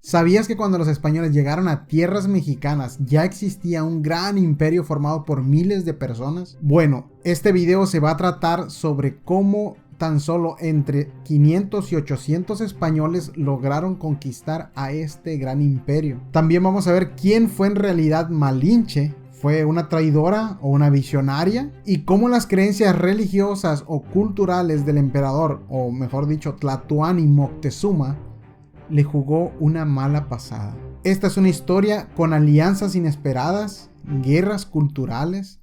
¿Sabías que cuando los españoles llegaron a tierras mexicanas ya existía un gran imperio formado por miles de personas? Bueno, este video se va a tratar sobre cómo tan solo entre 500 y 800 españoles lograron conquistar a este gran imperio. También vamos a ver quién fue en realidad Malinche. ¿Fue una traidora o una visionaria? Y cómo las creencias religiosas o culturales del emperador, o mejor dicho, Tlatoani Moctezuma, le jugó una mala pasada. Esta es una historia con alianzas inesperadas, guerras culturales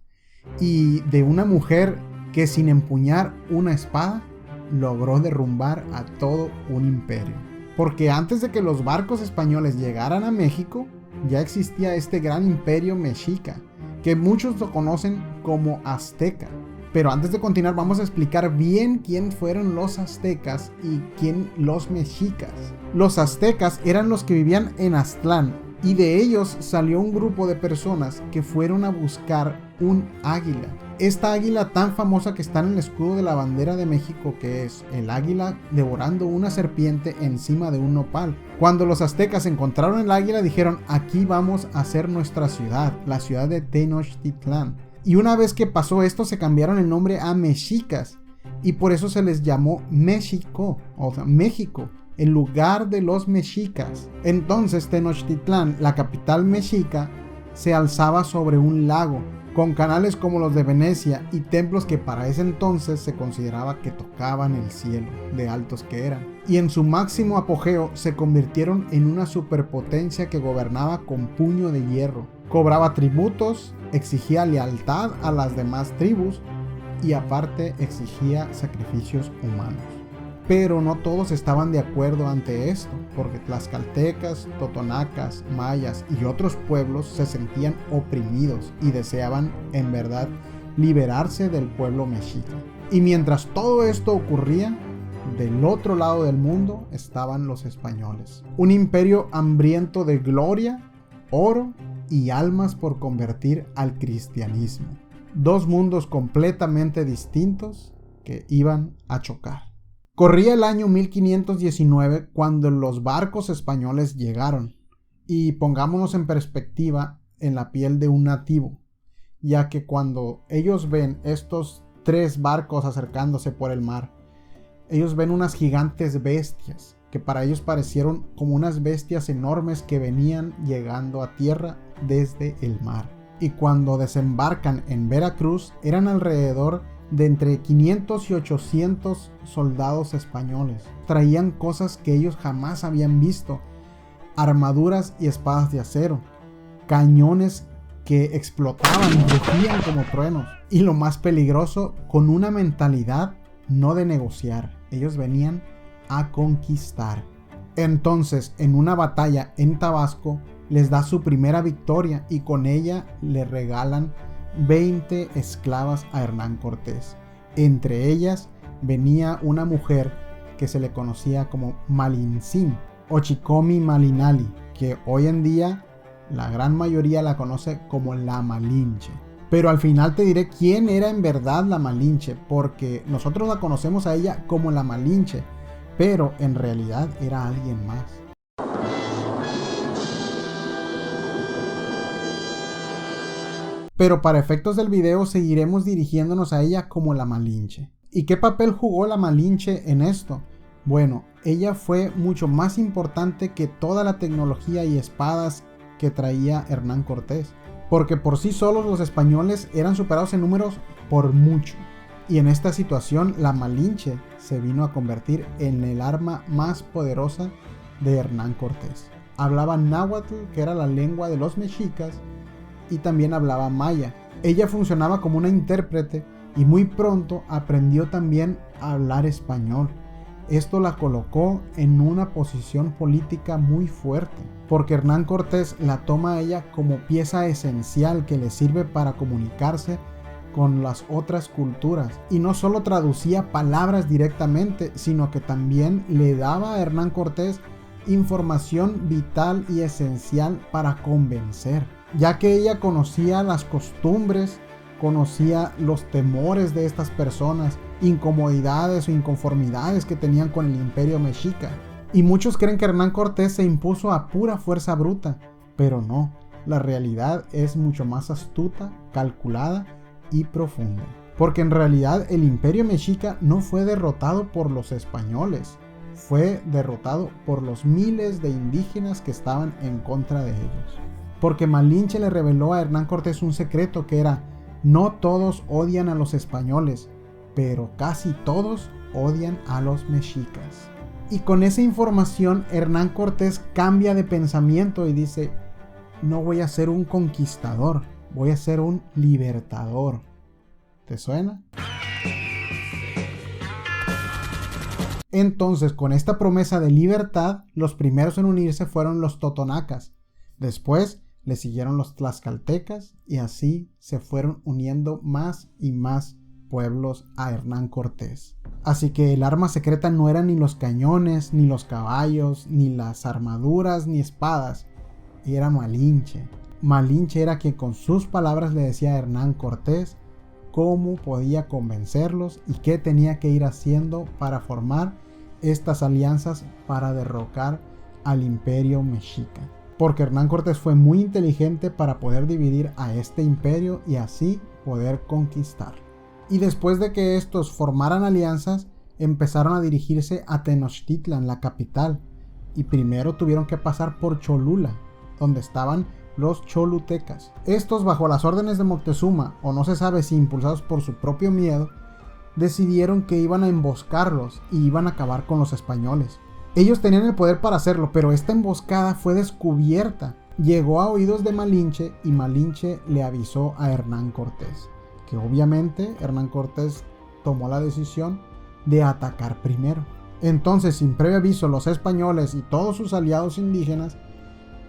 y de una mujer que sin empuñar una espada logró derrumbar a todo un imperio. Porque antes de que los barcos españoles llegaran a México, ya existía este gran imperio mexica, que muchos lo conocen como azteca. Pero antes de continuar vamos a explicar bien quién fueron los aztecas y quién los mexicas. Los aztecas eran los que vivían en Aztlán y de ellos salió un grupo de personas que fueron a buscar un águila. Esta águila tan famosa que está en el escudo de la bandera de México, que es el águila devorando una serpiente encima de un nopal. Cuando los aztecas encontraron el águila dijeron: aquí vamos a hacer nuestra ciudad, la ciudad de Tenochtitlán. Y una vez que pasó esto se cambiaron el nombre a mexicas y por eso se les llamó México, o sea, México, el lugar de los mexicas. Entonces Tenochtitlán, la capital mexica, se alzaba sobre un lago, con canales como los de Venecia y templos que para ese entonces se consideraba que tocaban el cielo, de altos que eran. Y en su máximo apogeo se convirtieron en una superpotencia que gobernaba con puño de hierro. Cobraba tributos, exigía lealtad a las demás tribus y aparte exigía sacrificios humanos. Pero no todos estaban de acuerdo ante esto, porque tlaxcaltecas, totonacas, mayas y otros pueblos se sentían oprimidos y deseaban en verdad liberarse del pueblo mexica. Y mientras todo esto ocurría, del otro lado del mundo estaban los españoles, un imperio hambriento de gloria, oro y almas por convertir al cristianismo. Dos mundos completamente distintos que iban a chocar. Corría el año 1519 cuando los barcos españoles llegaron. Y pongámonos en perspectiva en la piel de un nativo, ya que cuando ellos ven estos 3 barcos acercándose por el mar, ellos ven unas gigantes bestias, que para ellos parecieron como unas bestias enormes que venían llegando a tierra desde el mar. Y cuando desembarcan en Veracruz, eran alrededor de entre 500 y 800 soldados españoles. Traían cosas que ellos jamás habían visto: armaduras y espadas de acero, cañones que explotaban y rugían como truenos, y lo más peligroso, con una mentalidad no de negociar. Ellos venían a conquistar. Entonces, en una batalla en Tabasco, les da su primera victoria y con ella le regalan 20 esclavas a Hernán Cortés. Entre ellas venía una mujer que se le conocía como Malintzin o Chicomi Malinali, que hoy en día la gran mayoría la conoce como la Malinche. Pero al final te diré quién era en verdad la Malinche, porque nosotros la conocemos a ella como la Malinche, pero en realidad era alguien más. Pero para efectos del video seguiremos dirigiéndonos a ella como la Malinche. ¿Y qué papel jugó la Malinche en esto? Bueno, ella fue mucho más importante que toda la tecnología y espadas que traía Hernán Cortés, porque por sí solos los españoles eran superados en números por mucho. Y en esta situación la Malinche se vino a convertir en el arma más poderosa de Hernán Cortés. Hablaba náhuatl, que era la lengua de los mexicas, y también hablaba maya. Ella funcionaba como una intérprete y muy pronto aprendió también a hablar español. Esto la colocó en una posición política muy fuerte, porque Hernán Cortés la toma a ella como pieza esencial que le sirve para comunicarse con las otras culturas. Y no solo traducía palabras directamente, sino que también le daba a Hernán Cortés información vital y esencial para convencer, ya que ella conocía las costumbres, conocía los temores de estas personas, incomodidades o inconformidades que tenían con el imperio mexica. Y muchos creen que Hernán Cortés se impuso a pura fuerza bruta, pero no, la realidad es mucho más astuta, calculada y profunda. Porque en realidad el imperio mexica no fue derrotado por los españoles, fue derrotado por los miles de indígenas que estaban en contra de ellos. Porque Malinche le reveló a Hernán Cortés un secreto que era: no todos odian a los españoles, pero casi todos odian a los mexicas. Y con esa información Hernán Cortés cambia de pensamiento y dice: no voy a ser un conquistador, voy a ser un libertador. ¿Te suena? Entonces, con esta promesa de libertad, los primeros en unirse fueron los totonacas. Después le siguieron los tlaxcaltecas y así se fueron uniendo más y más pueblos a Hernán Cortés. Así que el arma secreta no eran ni los cañones, ni los caballos, ni las armaduras, ni espadas. Era Malinche. Malinche era quien con sus palabras le decía a Hernán Cortés cómo podía convencerlos y qué tenía que ir haciendo para formar estas alianzas para derrocar al imperio mexica. Porque Hernán Cortés fue muy inteligente para poder dividir a este imperio y así poder conquistar. Y después de que estos formaran alianzas, empezaron a dirigirse a Tenochtitlan, la capital, y primero tuvieron que pasar por Cholula, donde estaban los cholutecas. Estos, bajo las órdenes de Moctezuma, o no se sabe si impulsados por su propio miedo, decidieron que iban a emboscarlos y iban a acabar con los españoles. Ellos tenían el poder para hacerlo, pero esta emboscada fue descubierta. Llegó a oídos de Malinche y Malinche le avisó a Hernán Cortés, que obviamente Hernán Cortés tomó la decisión de atacar primero. Entonces, sin previo aviso, los españoles y todos sus aliados indígenas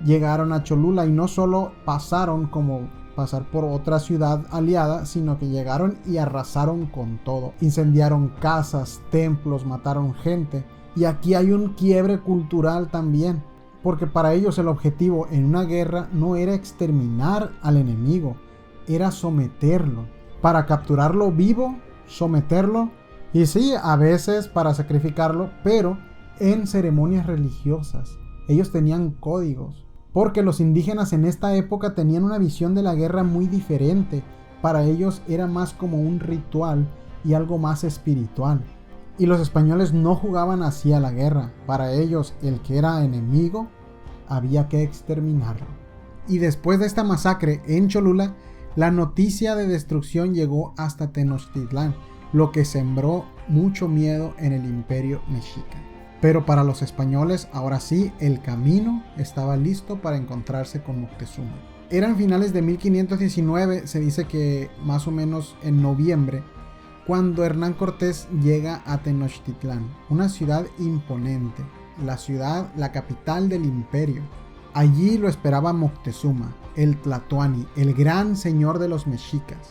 llegaron a Cholula y no solo pasaron como pasar por otra ciudad aliada, sino que llegaron y arrasaron con todo. Incendiaron casas, templos, mataron gente. Y aquí hay un quiebre cultural también, porque para ellos el objetivo en una guerra no era exterminar al enemigo, era someterlo. Para capturarlo vivo, someterlo, y sí, a veces para sacrificarlo, pero en ceremonias religiosas. Ellos tenían códigos, porque los indígenas en esta época tenían una visión de la guerra muy diferente. Para ellos era más como un ritual y algo más espiritual. Y los españoles no jugaban así a la guerra. Para ellos, el que era enemigo había que exterminarlo. Y después de esta masacre en Cholula, la noticia de destrucción llegó hasta Tenochtitlán, lo que sembró mucho miedo en el imperio mexica. Pero para los españoles, ahora sí, el camino estaba listo para encontrarse con Moctezuma. Eran finales de 1519, se dice que más o menos en noviembre, cuando Hernán Cortés llega a Tenochtitlán, una ciudad imponente, la capital del imperio. Allí lo esperaba Moctezuma, el Tlatoani, el gran señor de los mexicas.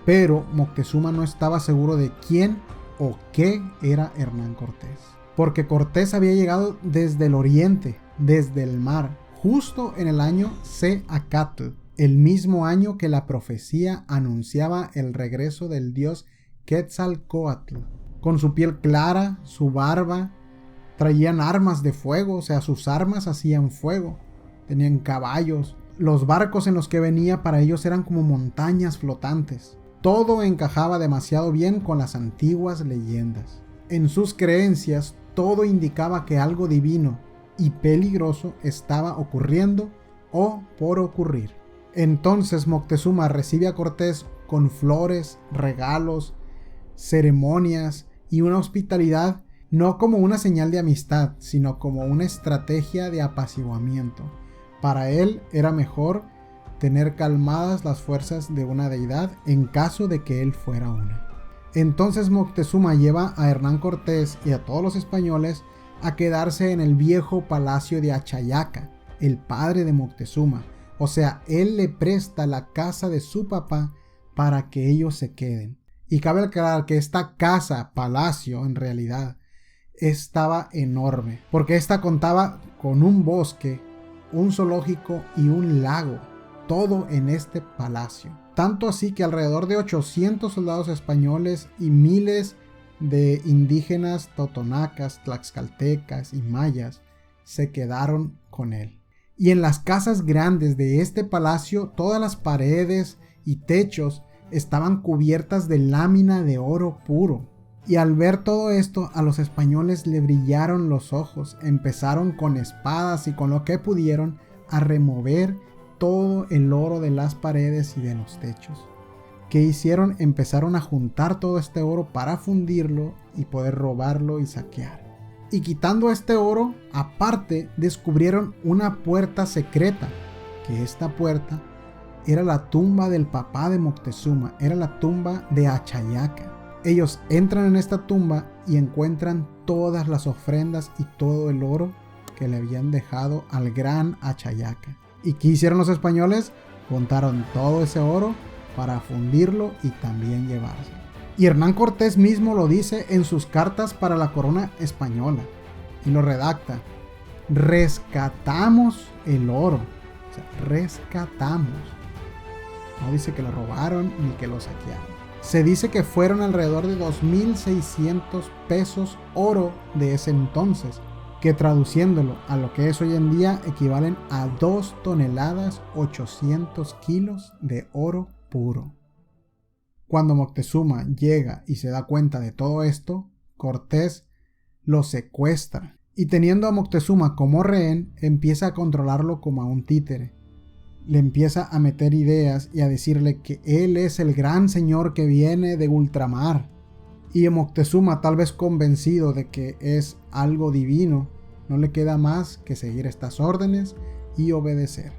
Pero Moctezuma no estaba seguro de quién o qué era Hernán Cortés. Porque Cortés había llegado desde el oriente, desde el mar, justo en el año Seacatl, el mismo año que la profecía anunciaba el regreso del dios Quetzalcóatl. Con su piel clara, su barba, traían armas de fuego, o sea, sus armas hacían fuego, tenían caballos. Los barcos en los que venía para ellos eran como montañas flotantes. Todo encajaba demasiado bien con las antiguas leyendas. En sus creencias, todo indicaba que algo divino y peligroso estaba ocurriendo o por ocurrir. Entonces Moctezuma recibe a Cortés con flores, regalos, ceremonias y una hospitalidad, no como una señal de amistad, sino como una estrategia de apaciguamiento. Para él era mejor tener calmadas las fuerzas de una deidad en caso de que él fuera una. Entonces Moctezuma lleva a Hernán Cortés y a todos los españoles a quedarse en el viejo palacio de Achayaca, el padre de Moctezuma. O sea, él le presta la casa de su papá para que ellos se queden. Y cabe aclarar que esta casa, palacio, en realidad, estaba enorme, porque esta contaba con un bosque, un zoológico y un lago, todo en este palacio. Tanto así que alrededor de 800 soldados españoles y miles de indígenas totonacas, tlaxcaltecas y mayas se quedaron con él. Y en las casas grandes de este palacio, todas las paredes y techos estaban cubiertas de lámina de oro puro. Y al ver todo esto, a los españoles le brillaron los ojos. Empezaron con espadas y con lo que pudieron a remover todo el oro de las paredes y de los techos. ¿Qué hicieron? Empezaron a juntar todo este oro para fundirlo y poder robarlo y saquear. Y quitando este oro, aparte descubrieron una puerta secreta, que esta puerta era la tumba del papá de Moctezuma, era la tumba de Achayaca. Ellos entran en esta tumba y encuentran todas las ofrendas y todo el oro que le habían dejado al gran Achayaca. ¿Y qué hicieron los españoles? Juntaron todo ese oro para fundirlo y también llevarse. Y Hernán Cortés mismo lo dice en sus cartas para la corona española. Y lo redacta: rescatamos el oro. O sea, rescatamos. No dice que lo robaron ni que lo saquearon. Se dice que fueron alrededor de 2.600 pesos oro de ese entonces, que traduciéndolo a lo que es hoy en día equivalen a 2 toneladas 800 kilos de oro puro. Cuando Moctezuma llega y se da cuenta de todo esto, Cortés lo secuestra y teniendo a Moctezuma como rehén, empieza a controlarlo como a un títere. Le empieza a meter ideas y a decirle que él es el gran señor que viene de ultramar. Y Moctezuma, tal vez convencido de que es algo divino, no le queda más que seguir estas órdenes y obedecer.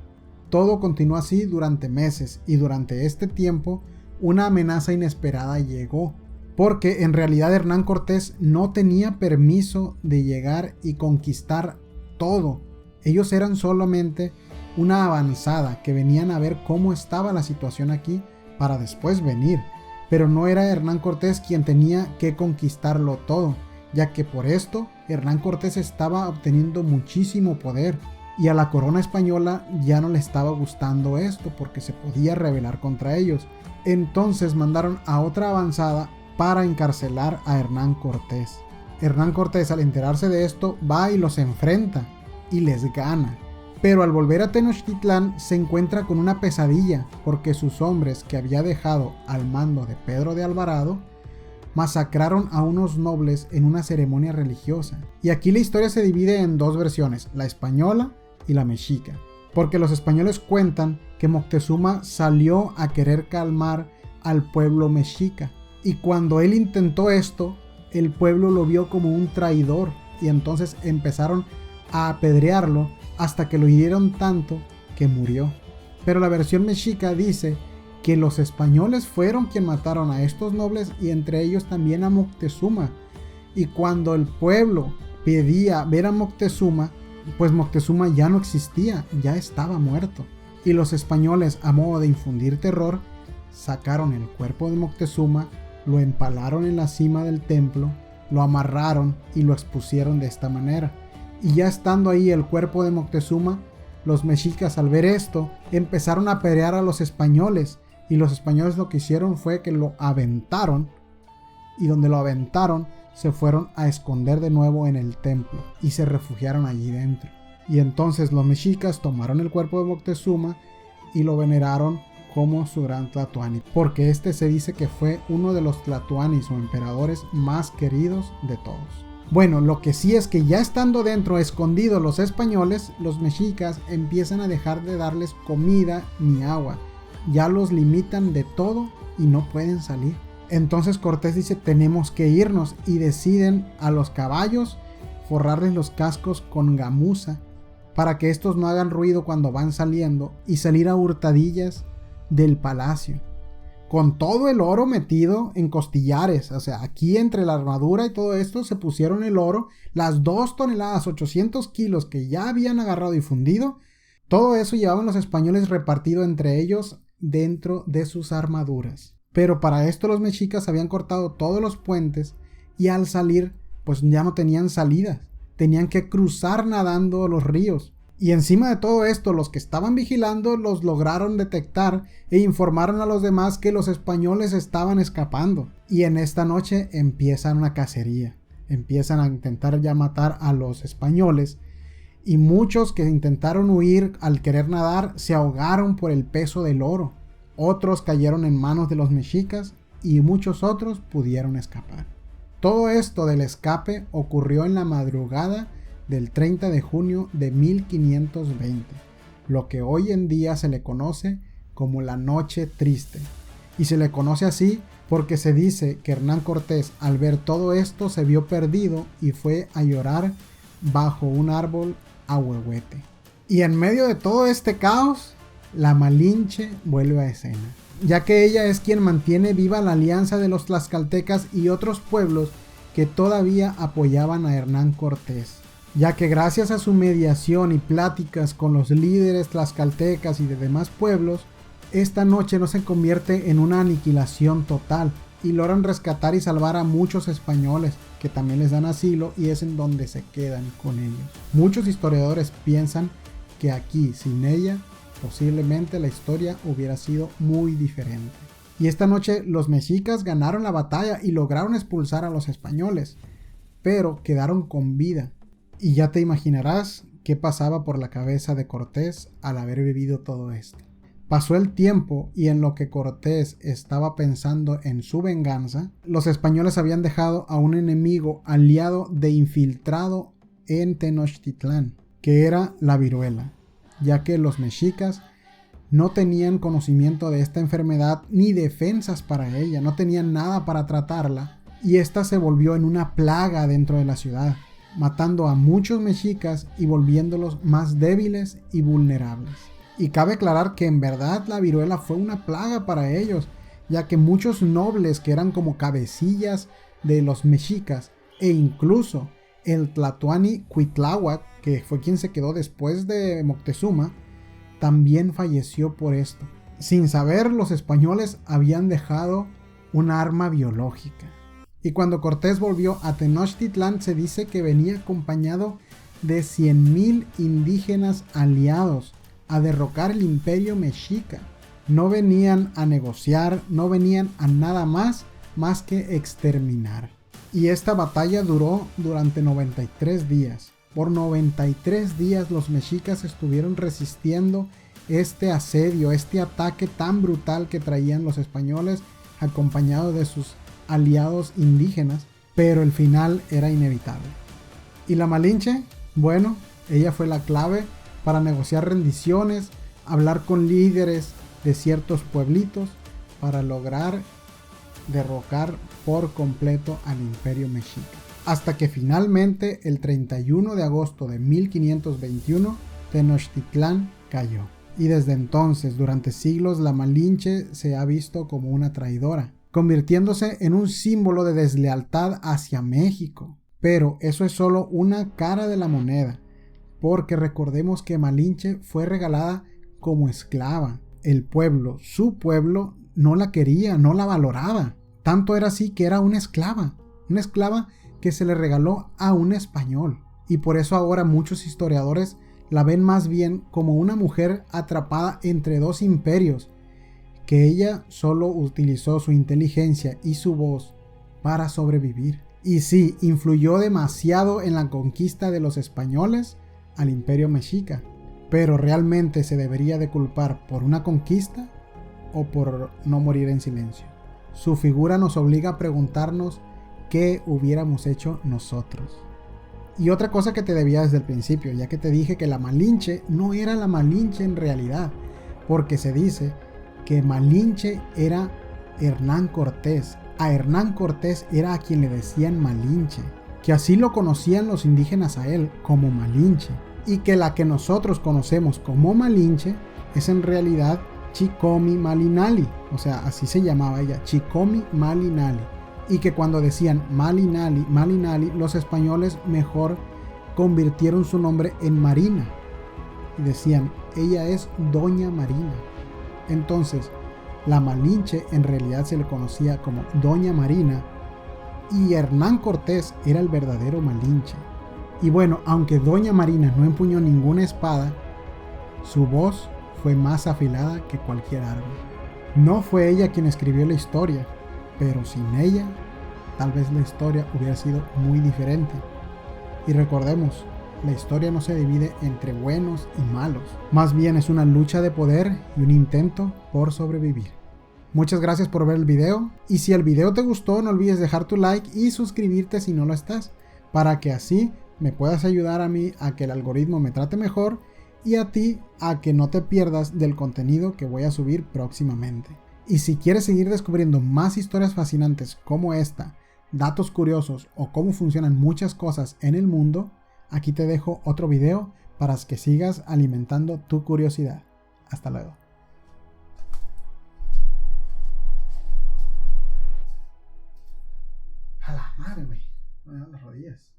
Todo continuó así durante meses y durante este tiempo una amenaza inesperada llegó, porque en realidad Hernán Cortés no tenía permiso de llegar y conquistar todo. Ellos eran solamente una avanzada que venían a ver cómo estaba la situación aquí para después venir, pero no era Hernán Cortés quien tenía que conquistarlo todo, ya que por esto Hernán Cortés estaba obteniendo muchísimo poder y a la corona española ya no le estaba gustando esto porque se podía rebelar contra ellos. Entonces mandaron a otra avanzada para encarcelar a Hernán Cortés. Hernán Cortés, al enterarse de esto, va y los enfrenta y les gana. Pero al volver a Tenochtitlán se encuentra con una pesadilla porque sus hombres que había dejado al mando de Pedro de Alvarado masacraron a unos nobles en una ceremonia religiosa. Y aquí la historia se divide en dos versiones, la española y la mexica. Porque los españoles cuentan que Moctezuma salió a querer calmar al pueblo mexica. Y cuando él intentó esto, el pueblo lo vio como un traidor y entonces empezaron a apedrearlo hasta que lo hirieron tanto que murió. Pero la versión mexica dice que los españoles fueron quienes mataron a estos nobles y entre ellos también a Moctezuma. Y cuando el pueblo pedía ver a Moctezuma, pues Moctezuma ya no existía, ya estaba muerto. Y los españoles, a modo de infundir terror, sacaron el cuerpo de Moctezuma, lo empalaron en la cima del templo, lo amarraron y lo expusieron de esta manera. Y ya estando ahí el cuerpo de Moctezuma, los mexicas al ver esto empezaron a pelear a los españoles y los españoles lo que hicieron fue que lo aventaron y donde lo aventaron se fueron a esconder de nuevo en el templo y se refugiaron allí dentro. Y entonces los mexicas tomaron el cuerpo de Moctezuma y lo veneraron como su gran Tlatoani, porque este se dice que fue uno de los tlatoanis o emperadores más queridos de todos. Bueno, lo que sí es que ya estando dentro escondidos los españoles, los mexicas empiezan a dejar de darles comida ni agua. Ya los limitan de todo y no pueden salir. Entonces Cortés dice tenemos que irnos y deciden a los caballos forrarles los cascos con gamuza para que estos no hagan ruido cuando van saliendo y salir a hurtadillas del palacio. Con todo el oro metido en costillares, o sea, aquí entre la armadura y todo esto se pusieron el oro, las 2 toneladas 800 kilos que ya habían agarrado y fundido, todo eso llevaban los españoles repartido entre ellos dentro de sus armaduras. Pero para esto los mexicas habían cortado todos los puentes y al salir pues ya no tenían salidas, tenían que cruzar nadando los ríos. Y encima de todo esto, los que estaban vigilando los lograron detectar e informaron a los demás que los españoles estaban escapando. Y en esta noche empiezan una cacería. Empiezan a intentar ya matar a los españoles. y muchos que intentaron huir al querer nadar se ahogaron por el peso del oro. Otros cayeron en manos de los mexicas y muchos otros pudieron escapar. Todo esto del escape ocurrió en la madrugada del 30 de junio de 1520, lo que hoy en día se le conoce como la Noche Triste. Y se le conoce así porque se dice que Hernán Cortés, al ver todo esto, se vio perdido y fue a llorar bajo un árbol ahuehuete. Y en medio de todo este caos, la Malinche vuelve a escena, ya que ella es quien mantiene viva la alianza de los tlaxcaltecas y otros pueblos que todavía apoyaban a Hernán Cortés, ya que gracias a su mediación y pláticas con los líderes tlaxcaltecas y de demás pueblos, esta noche no se convierte en una aniquilación total y logran rescatar y salvar a muchos españoles que también les dan asilo, y es en donde se quedan con ellos. Muchos historiadores piensan que aquí, sin ella, posiblemente la historia hubiera sido muy diferente. Y esta noche los mexicas ganaron la batalla y lograron expulsar a los españoles, pero quedaron con vida. Y ya te imaginarás qué pasaba por la cabeza de Cortés al haber vivido todo esto. Pasó el tiempo y en lo que Cortés estaba pensando en su venganza, los españoles habían dejado a un enemigo aliado de infiltrado en Tenochtitlán, que era la viruela, ya que los mexicas no tenían conocimiento de esta enfermedad ni defensas para ella, no tenían nada para tratarla, y esta se volvió en una plaga dentro de la ciudad, matando a muchos mexicas y volviéndolos más débiles y vulnerables. Y cabe aclarar que en verdad la viruela fue una plaga para ellos, ya que muchos nobles que eran como cabecillas de los mexicas, e incluso el Tlatoani Cuitláhuac, que fue quien se quedó después de Moctezuma, también falleció por esto. Sin saber, los españoles habían dejado un arma biológica. Y cuando Cortés volvió a Tenochtitlán, se dice que venía acompañado de 100,000 indígenas aliados a derrocar el imperio mexica. No venían a negociar, no venían a nada más que exterminar. Y esta batalla duró durante 93 días. Por 93 días los mexicas estuvieron resistiendo este asedio, este ataque tan brutal que traían los españoles acompañados de sus aliados indígenas, pero el final era inevitable. ¿Y la Malinche? Bueno, ella fue la clave para negociar rendiciones, hablar con líderes de ciertos pueblitos para lograr derrocar por completo al imperio mexica. Hasta que finalmente el 31 de agosto de 1521 Tenochtitlán cayó. Y desde entonces, durante siglos, la Malinche se ha visto como una traidora, convirtiéndose en un símbolo de deslealtad hacia México. Pero eso es solo una cara de la moneda, porque recordemos que Malinche fue regalada como esclava. El pueblo, su pueblo, no la quería, no la valoraba. Tanto era así que era una esclava que se le regaló a un español. Y por eso ahora muchos historiadores la ven más bien como una mujer atrapada entre dos imperios, que ella solo utilizó su inteligencia y su voz para sobrevivir. Y sí, influyó demasiado en la conquista de los españoles al imperio mexica, pero ¿realmente se debería de culpar por una conquista o por no morir en silencio? Su figura nos obliga a preguntarnos qué hubiéramos hecho nosotros. Y otra cosa que te debía desde el principio, ya que te dije que la Malinche no era la Malinche en realidad, porque se dice que Malinche era Hernán Cortés. A Hernán Cortés era a quien le decían Malinche, que así lo conocían los indígenas a él como Malinche, y que la que nosotros conocemos como Malinche es en realidad Chicomi Malinali, o sea, así se llamaba ella, Chicomi Malinali, y que cuando decían Malinali, Malinali, los españoles mejor convirtieron su nombre en Marina, y decían, ella es Doña Marina. Entonces, la Malinche en realidad se le conocía como Doña Marina, y Hernán Cortés era el verdadero Malinche. Y bueno, aunque Doña Marina no empuñó ninguna espada, su voz fue más afilada que cualquier arma. No fue ella quien escribió la historia, pero sin ella, tal vez la historia hubiera sido muy diferente. Y recordemos, la historia no se divide entre buenos y malos. Más bien es una lucha de poder y un intento por sobrevivir. Muchas gracias por ver el video. Y si el video te gustó, no olvides dejar tu like y suscribirte si no lo estás, para que así me puedas ayudar a mí a que el algoritmo me trate mejor y a ti a que no te pierdas del contenido que voy a subir próximamente. Y si quieres seguir descubriendo más historias fascinantes como esta, datos curiosos o cómo funcionan muchas cosas en el mundo, aquí te dejo otro video para que sigas alimentando tu curiosidad. Hasta luego. A la madre, güey. Me dan las rodillas.